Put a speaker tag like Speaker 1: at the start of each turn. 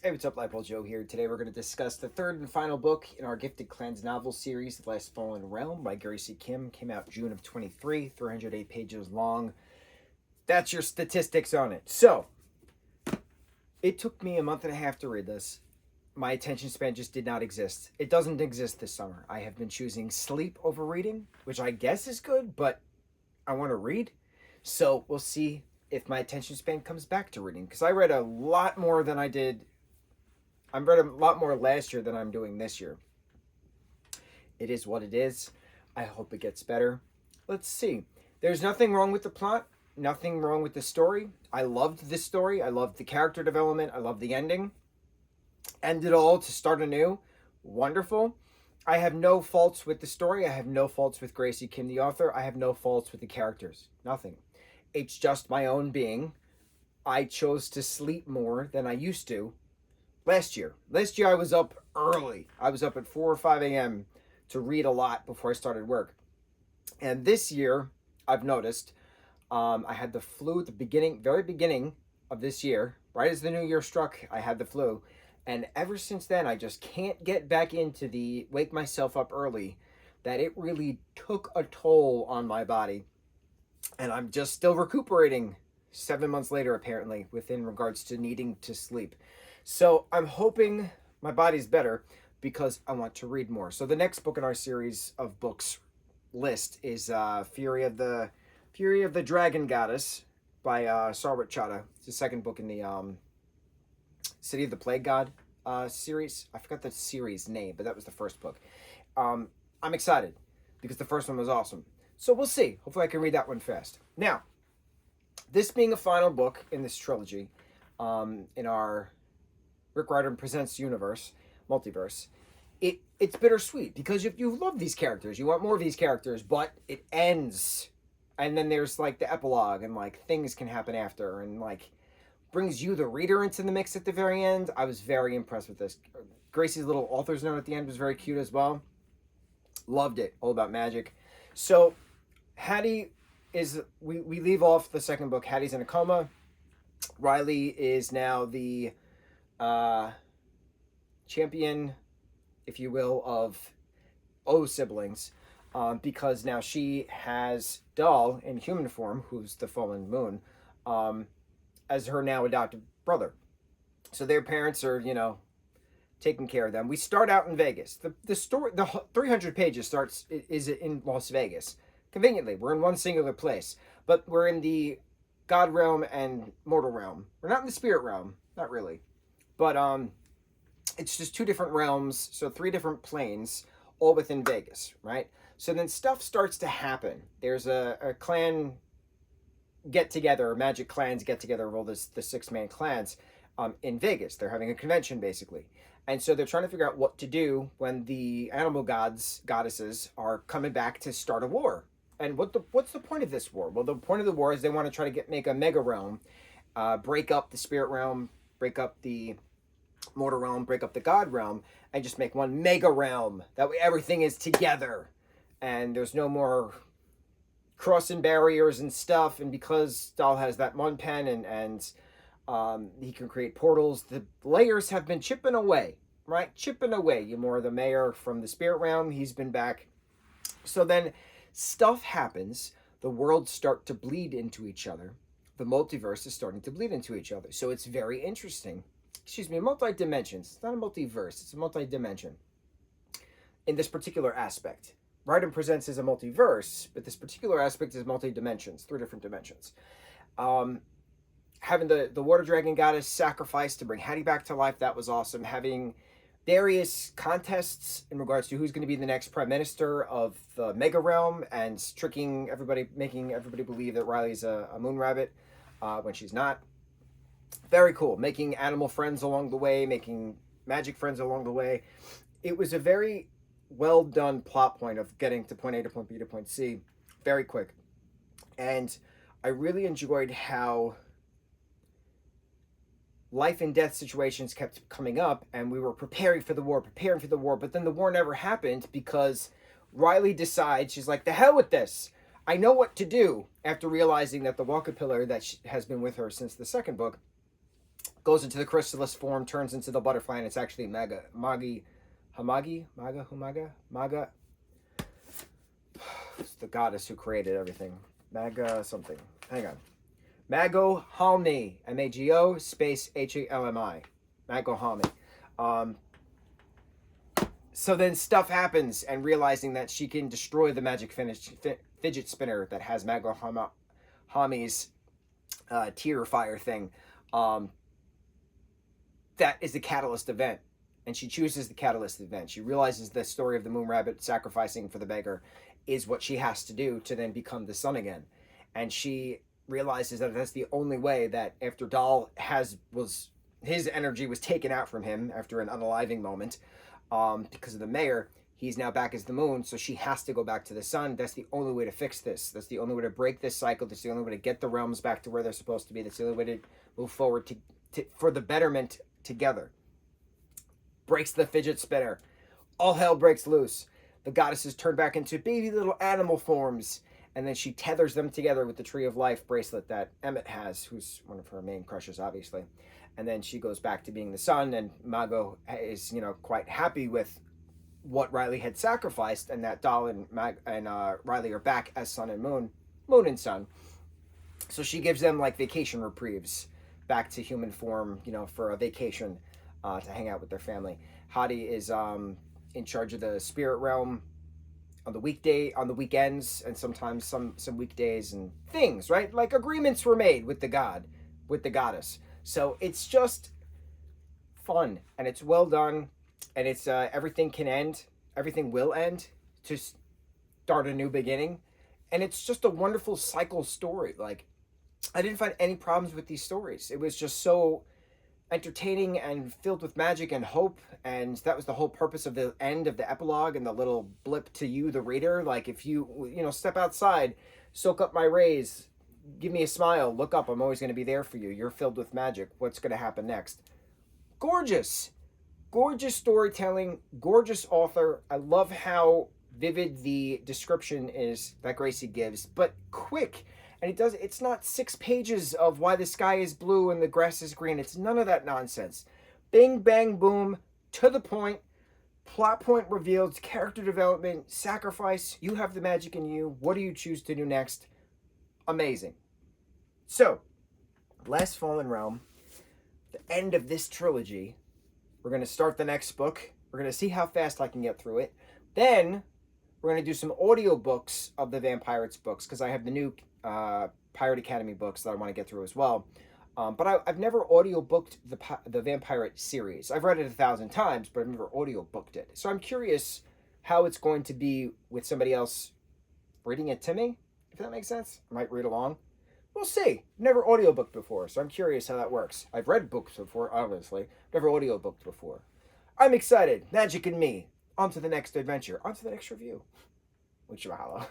Speaker 1: Hey, what's up, lightboltjoe here. Today we're going to discuss the third and final book in our Gifted Clans novel series, The Last Fallen Realm by Gracie Kim. Came out June of 23, 308 pages long. That's your statistics on it. So, it took me a month and a half to read this. My attention span just did not exist. It doesn't exist this summer. I have been choosing sleep over reading, which I guess is good, but I want to read. So, we'll see if my attention span comes back to reading. Because I read a lot more than I did. I read a lot more last year than I'm doing this year. It is what it is. I hope it gets better. Let's see. There's nothing wrong with the plot. Nothing wrong with the story. I loved this story. I loved the character development. I loved the ending. End it all to start anew. Wonderful. I have no faults with the story. I have no faults with Gracie Kim, the author. I have no faults with the characters. Nothing. It's just my own being. I chose to sleep more than I used to last year. Last year I was up early. I was up at 4 or 5 a.m. to read a lot before I started work. And this year, I've noticed, I had the flu at the very beginning of this year. Right as the new year struck, I had the flu. And ever since then, I just can't get back into the wake myself up early, that it really took a toll on my body. And I'm just still recuperating 7 months later, apparently, within regards to needing to sleep. So I'm hoping my body's better because I want to read more. So the next book in our series of books list is Fury of the Dragon Goddess by Sarwat Chadha. It's the second book in the City of the Plague God series. I forgot the series name, but that was the first book. I'm excited because the first one was awesome. So we'll see. Hopefully I can read that one fast. Now, this being a final book in this trilogy, in our Rick Riordan Presents multiverse, it's bittersweet because if you love these characters, you want more of these characters, but it ends. And then there's like the epilogue and like things can happen after and like brings you, the reader, into the mix at the very end. I was very impressed with this. Gracie's little author's note at the end was very cute as well. Loved it. All about magic. So Hattie we leave off the second book. Hattie's in a coma. Riley is now the champion, if you will, of O siblings, because now she has Dahl in human form, who's the fallen moon, as her now adopted brother. So their parents are, taking care of them. We start out in Vegas. The story, the 300 pages is in Las Vegas. Conveniently, we're in one singular place, but we're in the God realm and mortal realm. We're not in the spirit realm, not really. But it's just two different realms, so 3 different planes, all within Vegas, right? So then stuff starts to happen. There's a clan get-together, magic clans get-together of all the 6-man clans in Vegas. They're having a convention, basically. And so they're trying to figure out what to do when the animal goddesses are coming back to start a war. And what's the point of this war? Well, the point of the war is they want to try to make a mega realm, break up the spirit realm, break up the mortal realm, break up the god realm, and just make one mega realm. That way everything is together and there's no more crossing barriers and stuff. And because Dahl has that one pen and he can create portals, the layers have been chipping away, right? Chipping away. Ymor, the mayor from the spirit realm, he's been back. So then stuff happens. The worlds start to bleed into each other. The multiverse is starting to bleed into each other. So it's very interesting. Multi-dimensions. It's not a multiverse. It's a multi-dimension. In this particular aspect. Riordan Presents is a multiverse, but this particular aspect is multi-dimensions. 3 different dimensions. Having the water dragon goddess sacrifice to bring Hattie back to life, that was awesome. Having various contests in regards to who's going to be the next prime minister of the mega realm and making everybody believe that Riley's a moon rabbit when she's not. Very cool. Making animal friends along the way, making magic friends along the way. It was a very well done plot point of getting to point A to point B to point C very quick. And I really enjoyed how life and death situations kept coming up and we were preparing for the war, but then the war never happened because Riley decides, she's like, the hell with this. I know what to do, after realizing that the Walker Pillar that has been with her since the second book goes into the chrysalis form, turns into the butterfly, and it's actually Maga. It's the goddess who created everything. Maga something. Hang on. Mago Halmi. Mago space Halmi. Mago Halmi. So then stuff happens, and realizing that she can destroy the magic fidget spinner that has Mago Hami's tear fire thing. That is the catalyst event. And she chooses the catalyst event. She realizes the story of the moon rabbit sacrificing for the beggar is what she has to do to then become the sun again. And she realizes that that's the only way, that after Dal his energy was taken out from him after an unaliving moment, because of the mayor, he's now back as the moon, so she has to go back to the sun. That's the only way to fix this. That's the only way to break this cycle. That's the only way to get the realms back to where they're supposed to be. That's the only way to move forward for the betterment together. Breaks the fidget spinner. All hell breaks loose. The goddesses turn back into baby little animal forms, and then she tethers them together with the Tree of Life bracelet that Emmett has, who's one of her main crushes, obviously. And then she goes back to being the sun, and Mago is, quite happy with what Riley had sacrificed, and that Dal and Riley are back as sun and moon and sun. So she gives them like vacation reprieves back to human form, for a vacation to hang out with their family. Hadi is in charge of the spirit realm on the weekends, and sometimes some weekdays and things, right? Like agreements were made with the goddess. So it's just fun, and it's well done, and it's everything will end to start a new beginning, and it's just a wonderful cycle story. Like, I didn't find any problems with these stories. It was just so entertaining and filled with magic and hope, and that was the whole purpose of the end of the epilogue and the little blip to you, the reader. Like, if you step outside, soak up my rays, give me a smile, look up, I'm always going to be there for you, you're filled with magic, what's going to happen next? Gorgeous storytelling, gorgeous author. I love how vivid the description is that Gracie gives, but quick. And it's not 6 pages of why the sky is blue and the grass is green. It's none of that nonsense. Bing, bang, boom, to the point, plot point revealed, character development, sacrifice, you have the magic in you, what do you choose to do next? Amazing. So, Last Fallen Realm, the end of this trilogy. We're going to start the next book. We're going to see how fast I can get through it. Then, we're going to do some audiobooks of the Vampirates books, because I have the new Pirate Academy books that I want to get through as well. But I've never audiobooked the Vampirate series. I've read it 1,000 times, but I've never audiobooked it. So I'm curious how it's going to be with somebody else reading it to me, if that makes sense. I might read along. We'll see. Never audiobooked before, so I'm curious how that works. I've read books before, obviously. Never audiobooked before. I'm excited. Magic and me. On to the next adventure. On to the next review. Mucho mahalo.